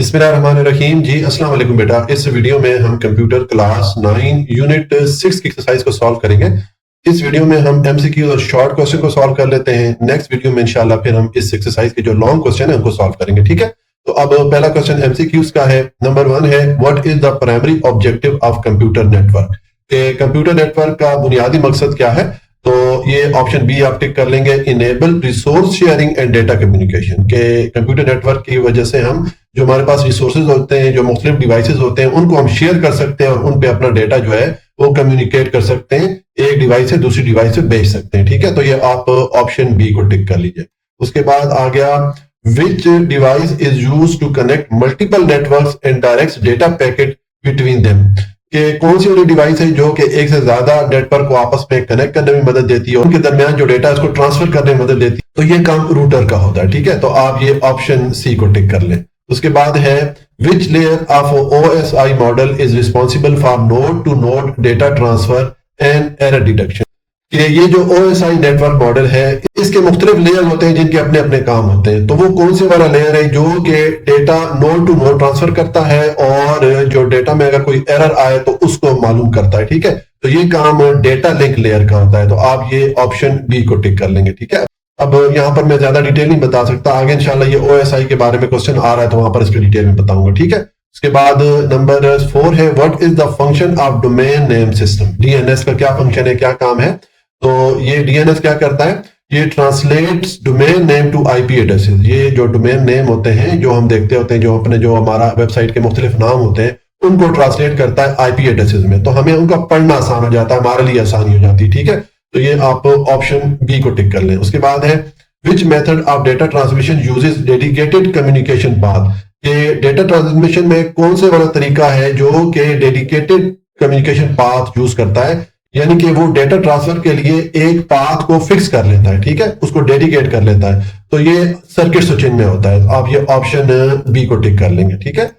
बिस्मिल्लाहिर्रहमानिर्रहीम। जी अस्सलाम वालेकुम बेटा। इस वीडियो में हम कंप्यूटर क्लास 9 यूनिट 6 की एक्सरसाइज को सॉल्व करेंगे। इस वीडियो में हम एमसीक्यू और शॉर्ट क्वेश्चन को सॉल्व कर लेते हैं। नेक्स्ट वीडियो में इंशाल्लाह फिर हम इस एक्सरसाइज के जो लॉन्ग क्वेश्चन है उनको सॉल्व करेंगे, ठीक है। तो अब पहला क्वेश्चन एमसीक्यूज का है। नंबर 1 है, what is the primary objective of computer network. Computer network का बुनियादी मकसद क्या है? तो ये ऑप्शन बी आप टिक कर लेंगे, enable resource sharing and data communication. के कंप्यूटर नेटवर्क की वजह से हम जो हमारे पास रिसोर्सेज होते हैं, जो मुख्तलिफ डिवाइसेज होते हैं, उनको हम शेयर कर सकते हैं और उन पे अपना डेटा जो है वो कम्युनिकेट कर सकते हैं, एक डिवाइस से दूसरी डिवाइस पे भेज सकते हैं, ठीक है। तो ये आप ऑप्शन बी को टिक कर लीजिए। उसके बाद आ गया, which device is used to connect multiple networks and direct data packet between them. कि कौन सी वाली डिवाइस है जो कि एक से ज्यादा नेटवर्क को आपस में कनेक्ट करने में मदद देती है, उनके दरमियान जो डेटा है उसको ट्रांसफर करने में मदद देती है। तो ये काम रूटर का होता है, ठीक है। तो आप ये ऑप्शन सी को टिक कर लें। उसके बाद है, which layer of OSI model is responsible for node to node data transfer and error detection. कि ये जो ओएसआई नेटवर्क मॉडल है, इसके मुख्तलिफ लेयर होते हैं जिनके अपने अपने काम होते हैं। तो वो कौन से वाला लेयर है जो कि data node to node transfer करता है और जो डेटा में अगर कोई एरर आए तो उसको मालूम करता है, ठीक है। तो ये काम डेटा लिंक लेयर का होता है। तो आप ये ऑप्शन बी को टिक कर लेंगे, ठीक है। अब यहाँ पर मैं ज्यादा डिटेल नहीं बता सकता, आगे इंशाल्लाह ये ओएसआई के बारे में क्वेश्चन आ रहा है तो वहां पर इसके डिटेल में बताऊंगा, ठीक है। उसके बाद नंबर 4 है, what is the function of domain name system. DNS का क्या फंक्शन है, क्या काम है? तो ये डीएनएस क्या करता है? ये translates domain name to IP addresses. ये जो डोमेन नेम होते हैं, जो हम देखते होते हैं, जो अपने जो हमारा वेबसाइट के मुख्तलिफ नाम होते हैं, उनको ट्रांसलेट करता है आईपी एड्रेसेस में। तो हमें उनका पढ़ना आसान हो जाता है, हमारे लिए आसानी हो जाती है, ठीक है। तो ये आप ऑप्शन बी को टिक कर लें। उसके बाद है, which method of data transmission uses dedicated communication path. ये डेटा ट्रांसमिशन में कौन से वाला तरीका है जो कि डेडिकेटेड कम्युनिकेशन पाथ यूज करता है, यानी कि वो डेटा ट्रांसफर के लिए एक पाथ को फिक्स कर लेता है, ठीक है, उसको डेडिकेट कर लेता है। तो ये सर्किट स्विचिंग में होता है। आप ये ऑप्शन बी को टिक कर लेंगे, ठीक है।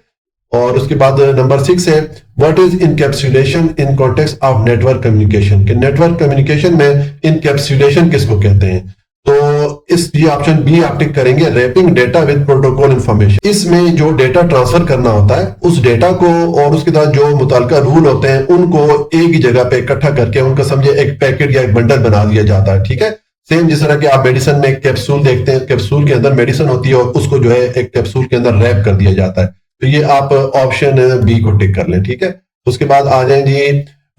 और उसके बाद नंबर 6 है, what is encapsulation in context of network communication. कि नेटवर्क कम्युनिकेशन में इनकैप्सुलेशन किसको कहते हैं? तो इस ये ऑप्शन बी आप टिक करेंगे, wrapping data with protocol information. इसमें जो डेटा ट्रांसफर करना होता है, उस डेटा को और उसके साथ जो मुताल्लिका रूल होते हैं उनको एक ही जगह पे इकट्ठा करके उनका समझे एक पैकेट या एक बंडल बना दिया जाता है, ठीक है। सेम जिस तरह के आप मेडिसिन में कैप्सूल देखते हैं, कैप्सूल के अंदर मेडिसिन होती है और उसको जो है एक कैप्सूल के अंदर रैप कर दिया जाता है। तो ये आप ऑप्शन बी को टिक कर लें, ठीक है। उसके बाद आ जाए जी,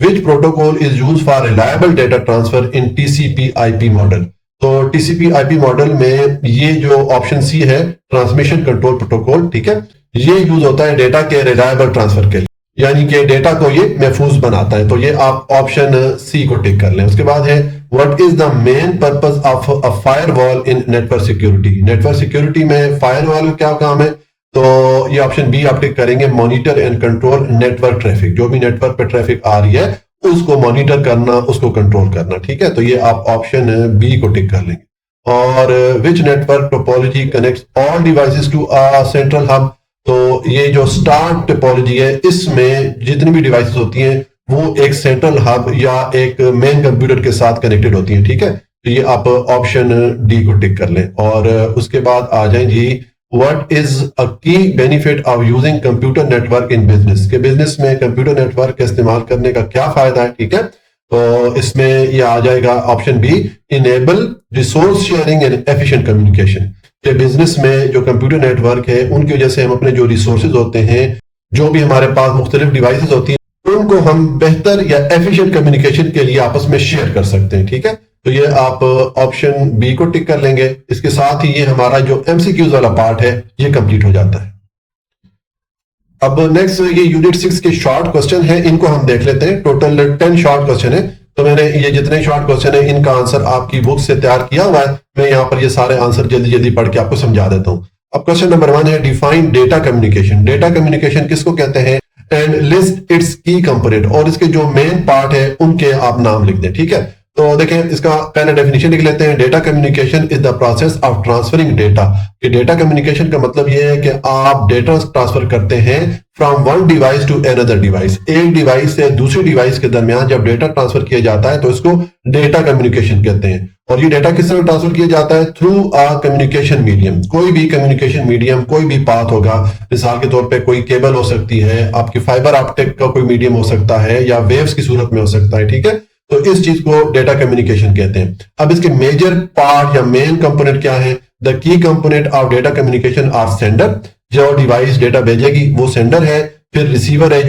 which protocol is use for reliable data transfer in TCP IP model. तो टीसीपी आईपी मॉडल में ये जो ऑप्शन सी है, ट्रांसमिशन कंट्रोल प्रोटोकॉल, ठीक है, ये यूज होता है डेटा के रिलायबल ट्रांसफर के लिए, यानी कि डेटा को ये महफूज बनाता है। तो ये आप ऑप्शन सी को टिक कर लें। उसके बाद है, what is the main purpose of a firewall in network security. Network security में फायरवॉल क्या काम है? तो ये ऑप्शन बी आप टिक करेंगे, monitor and control network traffic. जो भी नेटवर्क पे ट्रैफिक आ रही है उसको मॉनिटर करना, उसको कंट्रोल करना, ठीक है। तो ये आप ऑप्शन बी को टिक कर लेंगे। और which network topology connects all devices to a central hub. तो ये जो स्टार टोपोलॉजी है, इसमें जितनी भी डिवाइसेस होती हैं वो एक सेंट्रल हब या एक मेन कंप्यूटर के साथ कनेक्टेड होती हैं, ठीक है। तो ये आप ऑप्शन डी को टिक कर लें। और उसके बाद आ जाए जी, व्हाट इज अ की benefit of using computer network in business. के बिजनेस में कंप्यूटर नेटवर्क का इस्तेमाल करने का क्या फायदा है, ठीक है। तो इसमें ये आ जाएगा option B, enable resource sharing and efficient communication. के बिजनेस में जो कंप्यूटर नेटवर्क है उनकी वजह से हम अपने जो रिसोर्सेज होते हैं, जो भी हमारे पास मुख्तलिफ डिवाइसेज होती हैं, उनको हम बेहतर या एफिशिएंट कम्युनिकेशन के लिए आपस में शेयर कर सकते हैं, ठीक है। तो ये आप ऑप्शन बी को टिक कर लेंगे। इसके साथ ही ये हमारा जो एमसीक्यूज वाला पार्ट है ये कंप्लीट हो जाता है। अब नेक्स्ट ये यूनिट 6 के शॉर्ट क्वेश्चन है, इनको हम देख लेते हैं। टोटल 10 शॉर्ट क्वेश्चन है। तो मैंने ये जितने शॉर्ट क्वेश्चन है इनका आंसर आपकी बुक से तैयार किया हुआ है। मैं यहाँ पर ये सारे आंसर जल्दी जल्दी पढ़ के आपको समझा देता हूँ। अब क्वेश्चन नंबर 1 है, define data communication. Data communication किसको कहते हैं? एंड लिस्ट इट्स की कंपोनेंट। और इसके जो मेन पार्ट है उनके आप नाम लिख दें, ठीक है। तो देखें, इसका पहले डेफिनेशन लिख लेते हैं। Data communication is the process of transferring data. कि डेटा कम्युनिकेशन का मतलब यह है कि आप डेटा ट्रांसफर करते हैं from one device to another device. एक डिवाइस से दूसरी डिवाइस के दरमियान जब डेटा ट्रांसफर किया जाता है तो इसको डेटा कम्युनिकेशन कहते हैं। और ये डेटा किस तरह ट्रांसफर किया जाता है? Through a communication medium. कोई भी कम्युनिकेशन मीडियम, कोई भी पाथ होगा। मिसाल के तौर पे कोई केबल हो सकती है, आपकी फाइबर ऑप्टिक का कोई मीडियम हो सकता है, या वेव्स की सूरत में हो सकता है। ठीक है, तो इस चीज को डेटा कम्युनिकेशन कहते हैं। अब इसके मेजर पार्ट या मेन कंपोनेंट क्या है? The key component of data communication are sender. जो डिवाइस डेटा भेजेगी वो सेंडर है। फिर रिसीवर है,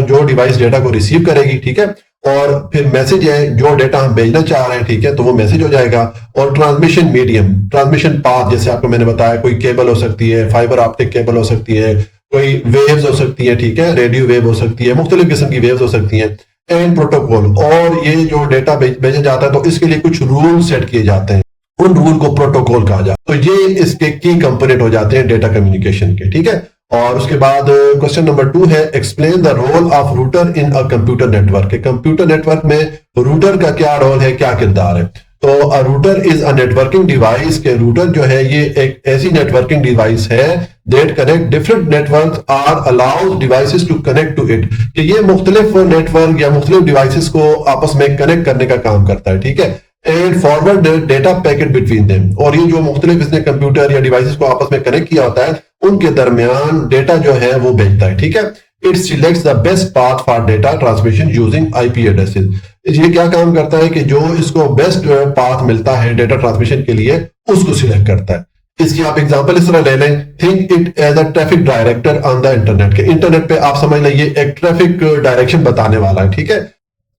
जो डिवाइस डेटा को रिसीव करेगी। ठीक है, और फिर मैसेज है, जो डेटा हम भेजना चाह रहे हैं। ठीक है, तो वो मैसेज हो जाएगा। और ट्रांसमिशन मीडियम, ट्रांसमिशन पाथ, जैसे आपको मैंने बताया, कोई केबल हो सकती है, फाइबर ऑप्टिक केबल हो सकती है, कोई वेव्स हो सकती है। ठीक है, रेडियो वेव हो सकती है, मुख्तलिफ किस्म की वेव्स हो सकती हैं। एंड प्रोटोकॉल, और ये जो डेटा भेजा जाता है तो इसके लिए कुछ रूल सेट किए जाते हैं, उन रूल को प्रोटोकॉल कहा जाता है। तो ये इसके की कंपोनेंट हो जाते हैं डेटा कम्युनिकेशन के। ठीक है, और उसके बाद क्वेश्चन नंबर 2 है, explain the role of router in a computer network. Computer network में रूटर का क्या रोल है, क्या किरदार है? तो a router is a networking device. के रूटर जो है ये एक ऐसी नेटवर्किंग डिवाइस है that connect different network are allows devices to connect to it. कि ये मुख्तलिफ नेटवर्क या मुख्तलिफ डिवाइसेस को आपस में कनेक्ट करने का काम करता है। ठीक है, and forward data packet between them. और ये जो मुख्तलिफ इसने कंप्यूटर या डिवाइसेस को आपस में कनेक्ट किया होता है उनके दरमियान डेटा जो है वो भेजता है। ठीक है, it selects the best path for data transmission using IP addresses. ये क्या काम करता है कि जो इसको बेस्ट पाथ मिलता है डेटा ट्रांसमिशन के लिए उसको सिलेक्ट करता है। इसकी आप एग्जांपल इस तरह ले लें, think it as a traffic director on the internet. के इंटरनेट पे आप समझ लें ये एक ट्रैफिक डायरेक्शन बताने वाला है। ठीक है,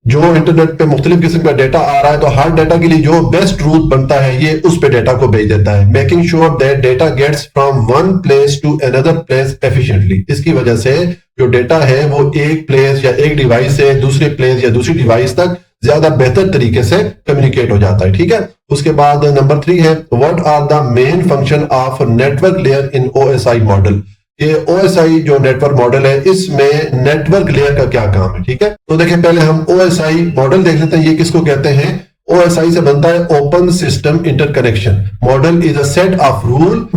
जो इंटरनेट पे मुख्तलिफ किस्म का डेटा आ रहा है तो हर डेटा के लिए जो बेस्ट रूट बनता है ये उस पे डेटा को भेज देता है। Making sure that data gets from one place to another place efficiently. इसकी वजह से जो डेटा है वो एक प्लेस या एक डिवाइस से दूसरे प्लेस या दूसरी डिवाइस तक ज्यादा बेहतर तरीके से कम्युनिकेट हो जाता है। ठीक है, उसके बाद नंबर 3 है, what are the main function of network layer in OSI model. ये ओएसआई जो नेटवर्क मॉडल है इसमें नेटवर्क लेयर का क्या काम है? ठीक है, तो देखिए पहले हम ओएसआई मॉडल देख लेते हैं। ये किसको कहते हैं? ओएसआई से बनता है open system interconnection model is a set of rule.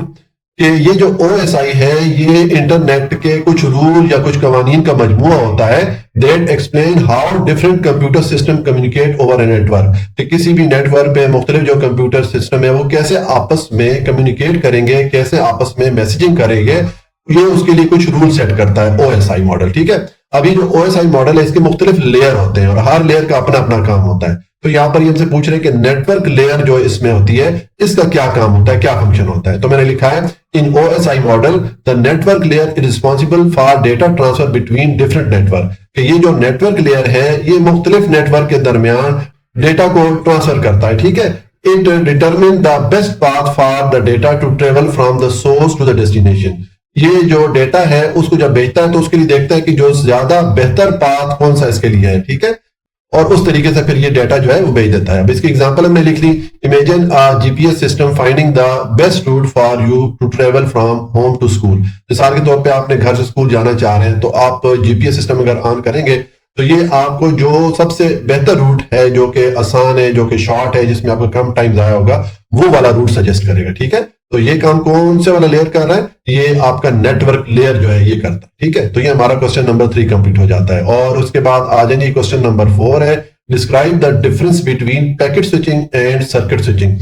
कि ये जो ओएसआई है ये इंटरनेट के कुछ रूल या कुछ कवानीन का मजमूआ होता है that explain how different computer system communicate over a network. कि किसी भी नेटवर्क पे मुख्तलिफ जो कंप्यूटर सिस्टम है वो कैसे आपस में कम्युनिकेट करेंगे, कैसे आपस में मैसेजिंग करेंगे, ये उसके लिए कुछ रूल सेट करता है ओएसआई मॉडल। ठीक है, अभी जो ओएसआई मॉडल है इसके मुख्तलिफ लेयर होते हैं और हर लेयर का अपना अपना काम होता है। तो यहां पर ये हमसे पूछ रहे हैं कि नेटवर्क लेयर जो इसमें होती है इसका क्या काम होता है, क्या फंक्शन होता है। तो मैंने लिखा है, इन OSI model the network layer is responsible for data transfer between different network. कि ये जो नेटवर्क लेयर है ये मुख्तलिफ नेटवर्क के दरमियान डेटा को ट्रांसफर करता है। ठीक है, it determine the best path for the data to travel from the source to the destination. ये जो डेटा है उसको जब भेजता है तो उसके लिए देखता है कि जो ज्यादा बेहतर पाथ कौन सा इसके लिए है। ठीक है, और उस तरीके से फिर ये डेटा जो है वो भेज देता है। अब इसकी एग्जांपल हमने लिख ली, imagine a GPS system finding the best route for you to travel from home to school. मिसाल के तौर पे आपने घर से स्कूल जाना चाह रहे हैं तो आप जीपीएस सिस्टम अगर ऑन करेंगे तो ये आपको जो सबसे बेहतर रूट है, जो कि आसान है, जो कि शॉर्ट है, जिसमें आपका कम टाइम जाया होगा, वो वाला रूट सजेस्ट करेगा। ठीक है, तो ये काम कौन से वाला लेयर कर रहा है? ये आपका नेटवर्क लेयर जो है ये करता है। ठीक है, तो ये हमारा क्वेश्चन नंबर 3 कंप्लीट हो जाता है। और उसके बाद आ जाएंगे क्वेश्चन नंबर 4 है, describe the difference between packet switching and circuit switching.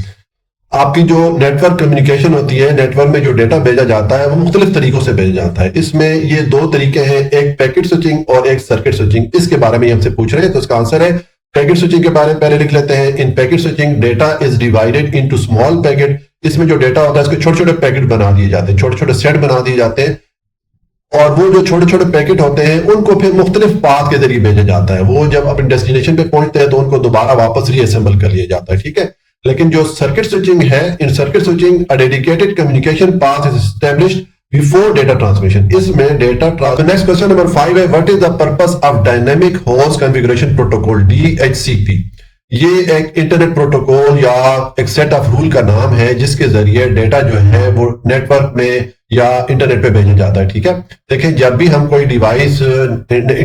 आपकी जो नेटवर्क कम्युनिकेशन होती है, नेटवर्क में जो डेटा भेजा जाता है वो मुख्तलिफ तरीकों से भेजा जाता है। इसमें ये 2 तरीके हैं, एक पैकेट स्विचिंग और एक सर्किट स्विचिंग। इसके बारे में हमसे पूछ रहे हैं तो इसका आंसर है पैकेट स्विचिंग के बारे में पहले लिख लेते हैं। In packet switching data is divided into small packet. इसमें जो डेटा होता है इसके छोटे छोटे पैकेट बना दिए जाते हैं, छोटे छोटे सेट बना दिए जाते हैं और वो जो छोटे छोटे पैकेट होते हैं उनको फिर मुख्तलिफ पाथ के जरिए भेजा जाता है। वो जब अपने डेस्टिनेशन पे पहुंचते हैं तो उनको दोबारा वापस रीअसेंबल कर लिया जाता है। ठीक है, लेकिन जो सर्किट स्विचिंग है, in circuit switching a dedicated communication path is established before data transmission. इसमें data transfer. Next question number 5 है, what is the purpose of dynamic host configuration protocol DHCP। ये एक इंटरनेट प्रोटोकॉल या एक set of rule का नाम है जिसके जरिए डेटा जो है वो नेटवर्क में या इंटरनेट पे भेजा जाता है। ठीक है, देखें जब भी हम कोई डिवाइस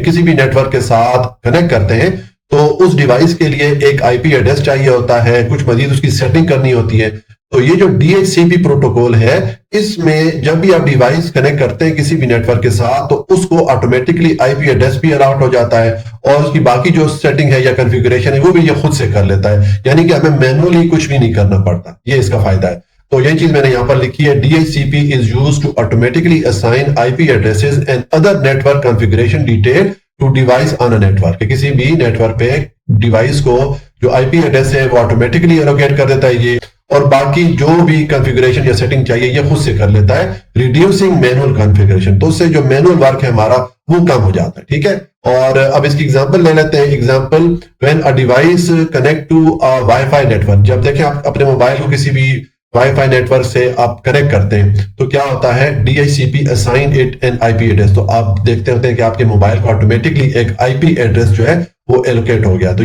किसी भी नेटवर्क के साथ कनेक्ट करते हैं तो उस डिवाइस के लिए एक आईपी एड्रेस चाहिए होता है, कुछ मजीद उसकी सेटिंग करनी होती है। तो ये जो DHCP प्रोटोकॉल है, इसमें जब भी आप डिवाइस कनेक्ट करते हैं किसी भी नेटवर्क के साथ, तो उसको ऑटोमेटिकली आईपी एड्रेस भी अलॉट हो जाता है और उसकी बाकी जो सेटिंग है या कॉन्फ़िगरेशन है वो भी ये खुद से कर लेता है, यानी कि हमें मैनुअली कुछ भी नहीं करना पड़ता। ये इसका फायदा है। तो ये चीज मैंने यहाँ पर लिखी है, DHCP is used to automatically assign IP addresses and other network configuration detail to device on a network. किसी भी नेटवर्क पे डिवाइस को जो आईपी एड्रेस है वो ऑटोमेटिकली एलोकेट कर देता है ये, और बाकी जो भी कॉन्फ़िगरेशन या सेटिंग चाहिए ये खुद से कर लेता है, रिड्यूसिंग मैनुअल कॉन्फ़िगरेशन। तो उससे जो मैनुअल वर्क है हमारा वो कम हो जाता है, ठीक है। और अब इसकी एग्जांपल ले लेते हैं। Example, when a device connect to a wifi network. जब देखें आप अपने मोबाइल को किसी भी वाईफाई नेटवर्क से आप कनेक्ट करते हैं तो क्या होता है, DHCP assign it N IP address. तो आप देखते होते हैं कि आपके मोबाइल को ऑटोमेटिकली एक आईपी एड्रेस जो है वो एलोकेट हो गया।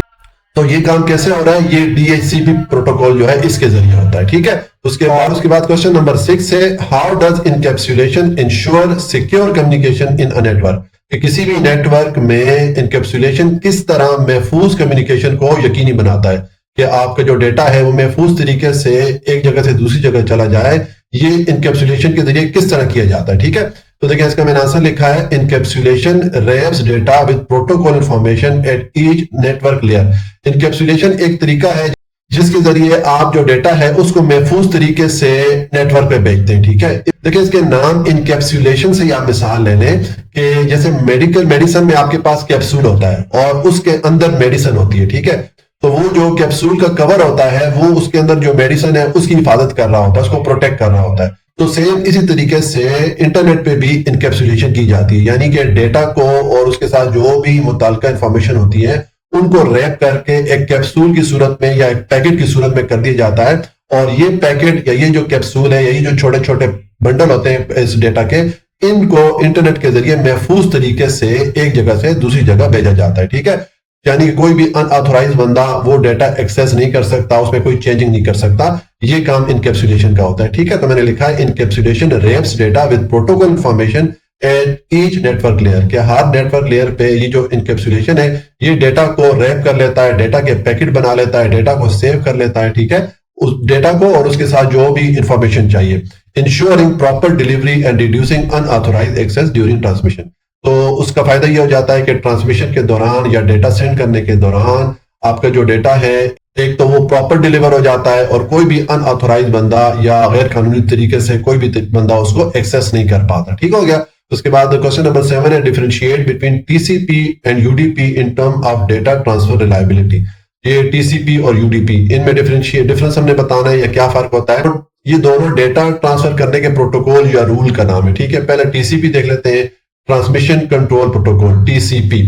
तो ये काम कैसे हो रहा है, ये DHCP प्रोटोकॉल जो है इसके जरिए होता है, ठीक है। उसके बाद क्वेश्चन नंबर 6 है, how does encapsulation ensure secure communication in a network. कि किसी भी नेटवर्क में इनकैप्सुलेशन किस तरह महफूज कम्युनिकेशन को यकीनी बनाता है कि आपका जो डेटा है वो महफूज तरीके से एक जगह से दूसरी जगह चला जाए। ये इनकैप्सुलेशन के जरिए किस तरह किया जाता है, ठीक है। तो देखिए इसका मैंने आंसर लिखा है, encapsulation wraps data with protocol information at each network layer. Encapsulation एक तरीका है जिसके जरिए आप जो डेटा है उसको महफूज तरीके से नेटवर्क पे भेजते हैं, ठीक है। देखिए इसके नाम इनकैप्सुलेशन से आप मिसाल ले लें कि जैसे मेडिसिन में आपके पास कैप्सूल होता है और उसके अंदर मेडिसिन होती है, ठीक है। तो वो जो कैप्सूल का कवर होता है वो उसके अंदर जो मेडिसिन है उसकी हिफाजत कर रहा होता है, उसको प्रोटेक्ट कर रहा होता है। तो सेम इसी तरीके से इंटरनेट पे भी इनकैप्सुलेशन की जाती है, यानी कि डेटा को और उसके साथ जो भी मुताल्लिका इंफॉर्मेशन होती है उनको रैप करके एक कैप्सूल की सूरत में या एक पैकेट की सूरत में कर दिया जाता है। और ये पैकेट या ये जो कैप्सूल है या ये जो छोटे छोटे बंडल होते हैं इस डेटा के, इनको इंटरनेट के जरिए महफूज तरीके से एक जगह से दूसरी जगह भेजा जाता है, ठीक है। यानी कि कोई भी अनऑथोराइज बंदा वो डेटा एक्सेस नहीं कर सकता, उसमें कोई चेंजिंग नहीं कर सकता। ये काम इनकैप्सुलेशन का होता है, ठीक है। तो मैंने लिखा है, encapsulation wraps data with protocol information at each network layer. के हर नेटवर्क लेयर पे ये जो इनकैप्सुलेशन है ये डेटा को रैप कर लेता है, डेटा के पैकेट बना लेता है, डेटा को सेव कर लेता है, ठीक है, उस डेटा को और उसके साथ जो भी इंफॉर्मेशन चाहिए। Ensuring proper delivery and reducing unauthorised access during transmission. तो उसका फायदा ये हो जाता है कि ट्रांसमिशन के दौरान या डेटा सेंड करने के दौरान आपका जो डेटा है एक तो वो प्रॉपर डिलीवर हो जाता है और कोई भी अनऑथोराइज बंदा या गैर कानूनी तरीके से कोई भी बंदा उसको एक्सेस नहीं कर पाता, ठीक हो गया। उसके बाद क्वेश्चन नंबर 7 है, differentiate between TCP and UDP in term of data transfer reliability. ये TCP और UDP इनमें डिफरेंस हमने बताना है या क्या फर्क होता है। ये दोनों डेटा ट्रांसफर करने के प्रोटोकॉल या रूल का नाम है, ठीक है। पहले TCP देख लेते हैं, ट्रांसमिशन कंट्रोल प्रोटोकॉल, TCP।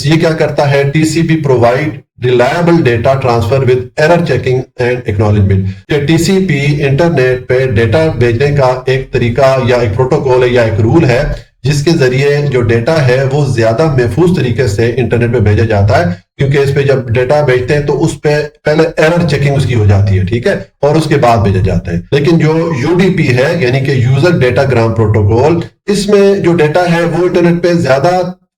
ये क्या करता है, TCP provide reliable data transfer with error checking and acknowledgement. TCP internet पे डेटा भेजने का एक तरीका या एक प्रोटोकॉल है या एक रूल है जिसके जरिए जो डेटा है वो ज्यादा महफूज तरीके से इंटरनेट पे भेजा जाता है, क्योंकि इस पे जब डेटा भेजते हैं तो उस पे पहले एरर चेकिंग उसकी हो जाती है, ठीक है, और उसके बाद भेजा जाता है। लेकिन जो UDP है यानी कि यूजर डेटाग्राम प्रोटोकॉल, इसमें जो डेटा है वो इंटरनेट पे ज्यादा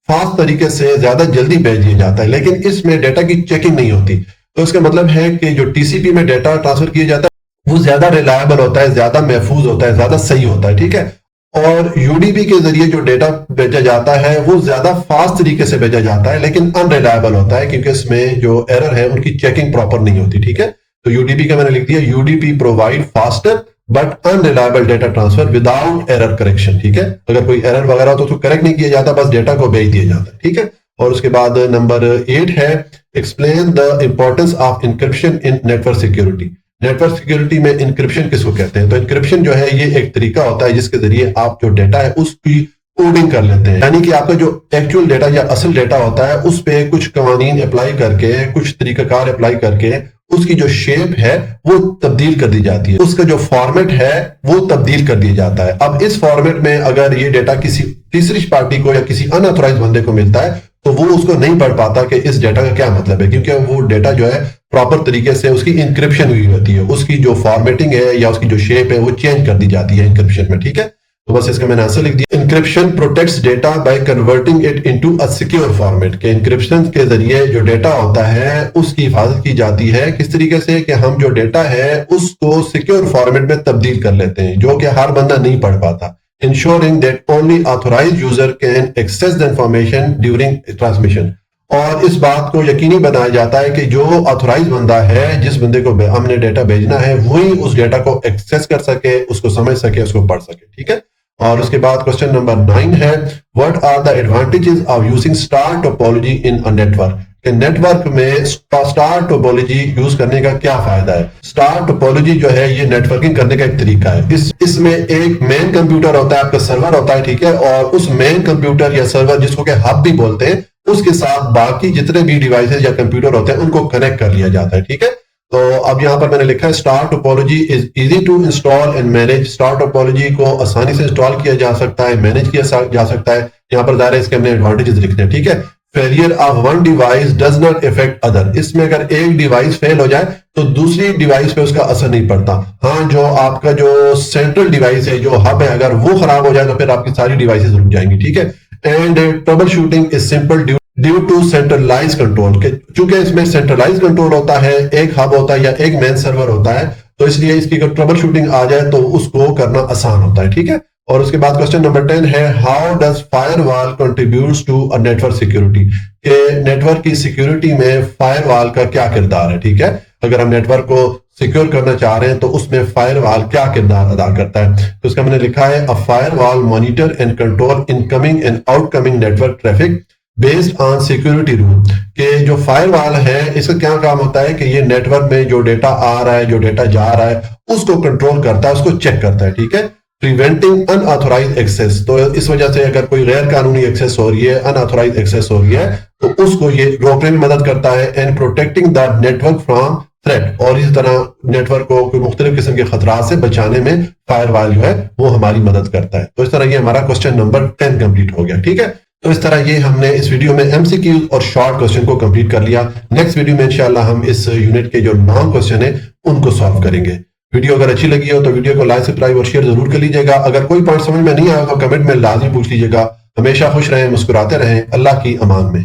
फास्ट तरीके से ज्यादा जल्दी भेज दिया जाता है, लेकिन इसमें डेटा की चेकिंग नहीं होती। तो इसका मतलब है कि जो TCP में डेटा ट्रांसफर किया जाता है वो ज्यादा रिलायबल होता है, ज्यादा महफूज होता है, ज्यादा सही होता है, ठीक है। और UDP के जरिए जो डेटा भेजा जाता है वो ज्यादा फास्ट तरीके से भेजा जाता है, लेकिन अनरिलायबल होता है क्योंकि इसमें जो एरर है उनकी चेकिंग प्रॉपर नहीं होती, ठीक है। तो UDP का मैंने लिख दिया, UDP provide faster but unreliable data transfer without error correction, ठीक है। अगर कोई एरर वगैरह हो तो उसको करेक्ट नहीं किया जाता, बस डेटा को भेज दिया जाता है, ठीक है। और उसके बाद नंबर 8 है, explain the importance of encryption in network security. Network security में इंक्रिप्शन किसको कहते हैं? तो इंक्रिप्शन जो है ये एक तरीका होता है जिसके जरिए आप जो डेटा है उसकी कोडिंग कर लेते हैं, यानी कि आपका जो एक्चुअल डेटा या असल डेटा होता है उस पे कुछ कवानीन अप्लाई करके, कुछ तरीकाकार अप्लाई करके उसकी जो शेप है वो तब्दील कर दी जाती है, उसका जो फॉर्मेट है वो तब्दील कर दिया जाता है। अब इस फॉर्मेट में अगर ये डेटा किसी तीसरी पार्टी को या किसी अनऑथोराइज बंदे को मिलता है तो वो उसको नहीं पढ़ पाता कि इस डेटा का क्या मतलब है, क्योंकि वो डेटा जो है प्रॉपर तरीके से उसकी इंक्रिप्शन हुई होती है, उसकी जो फॉर्मेटिंग है या उसकी जो शेप है वो चेंज कर दी जाती है इंक्रिप्शन में, ठीक है। तो बस इसका मैंने आंसर लिख दिया। Encryption protects data by converting it into a secure format, के इंक्रिप्शन के जरिए जो डेटा होता है उसकी हिफाजत की जाती है। किस तरीके से कि हम जो डेटा है उसको सिक्योर फॉर्मेट में तब्दील कर लेते हैं, जो कि हर बंदा नहीं पढ़ पाता। Ensuring that only authorised user can access the information during transmission, और इस बात को यकीनी बनाया जाता है कि जो ऑथोराइज बंदा है, जिस बंदे को हमने डेटा भेजना है, वही उस डेटा को एक्सेस कर सके, उसको समझ सके, उसको पढ़ सके। ठीक है। और उसके बाद क्वेश्चन नंबर 9 है, what are the advantages of using star topology in a network, कि नेटवर्क में स्टार टोपोलॉजी यूज करने का क्या फायदा है। स्टार टोपोलॉजी जो है ये नेटवर्किंग करने का एक तरीका है। इसमें एक मेन कंप्यूटर होता है, आपका सर्वर होता है, ठीक है, और उस मेन कंप्यूटर या सर्वर जिसको कि हब भी बोलते हैं, उसके साथ बाकी जितने भी डिवाइसेस या कंप्यूटर होते हैं उनको कनेक्ट कर लिया जाता है। ठीक है। तो अब यहां पर मैंने लिखा है star topology is easy to install and manage. Star topology को आसानी से इंस्टॉल किया जा सकता है, मैनेज किया जा सकता है। यहां पर दायरे इसके हमने एडवांटेजेस लिखने हैं। ठीक है। Failure of one device does not effect other, इसमें अगर एक डिवाइस फेल हो जाए तो दूसरी डिवाइस पे उसका असर नहीं पड़ता। हाँ, जो आपका जो सेंट्रल डिवाइस है, जो हब है, अगर वो खराब हो जाए तो फिर आपकी सारी डिवाइसेस रुक जाएंगी। ठीक है। And troubleshooting is simple due to centralise control, चूंकि इसमें सेंट्रलाइज कंट्रोल होता है, एक हब होता है या एक मेन सर्वर होता है, तो इसलिए इसकी अगर ट्रबल शूटिंग आ जाए तो उसको करना आसान होता है। ठीक है। और उसके बाद क्वेश्चन नंबर 10 है, how does firewall contributes to a network security, के नेटवर्क की सिक्योरिटी में फायरवॉल का क्या किरदार है। ठीक है। अगर हम नेटवर्क को सिक्योर करना चाह रहे हैं तो उसमें फायरवॉल क्या किरदार अदा करता है। तो इसका मैंने लिखा है, a firewall monitor and control incoming and outcoming network traffic based on security rule, के जो फायरवॉल है इसका क्या काम होता है कि ये नेटवर्क में जो डेटा आ रहा है, जो डेटा जा रहा है, उसको कंट्रोल करता है, उसको चेक करता है। ठीक है। प्रिवेंटिंग अनऑथोराइज एक्सेस, तो इस वजह से अगर कोई गैर कानूनी एक्सेस हो रही है, अनऑथोराइज एक्सेस हो रही है, तो उसको ये रोकने में मदद करता है। And protecting the network from threat, और इस तरह नेटवर्क को कोई मुख्तलिफ किस्म के खतरात से बचाने में फायरवॉल जो है वो हमारी मदद करता है। तो इस तरह ये हमारा क्वेश्चन नंबर 10 कंप्लीट हो गया। ठीक है। तो इस तरह ये हमने इस वीडियो में एमसीक्यू और शॉर्ट क्वेश्चन को कंप्लीट कर लिया। नेक्स्ट वीडियो में इंशाल्लाह हम इस यूनिट के जो लॉन्ग क्वेश्चन है उनको सॉल्व करेंगे। वीडियो अगर अच्छी लगी हो तो वीडियो को लाइक, सब्सक्राइब और शेयर जरूर कर लीजिएगा। अगर कोई पॉइंट समझ में नहीं आया तो कमेंट में लाजमी पूछ लीजिएगा। हमेशा खुश रहें, मुस्कुराते रहें। अल्लाह की अमान में।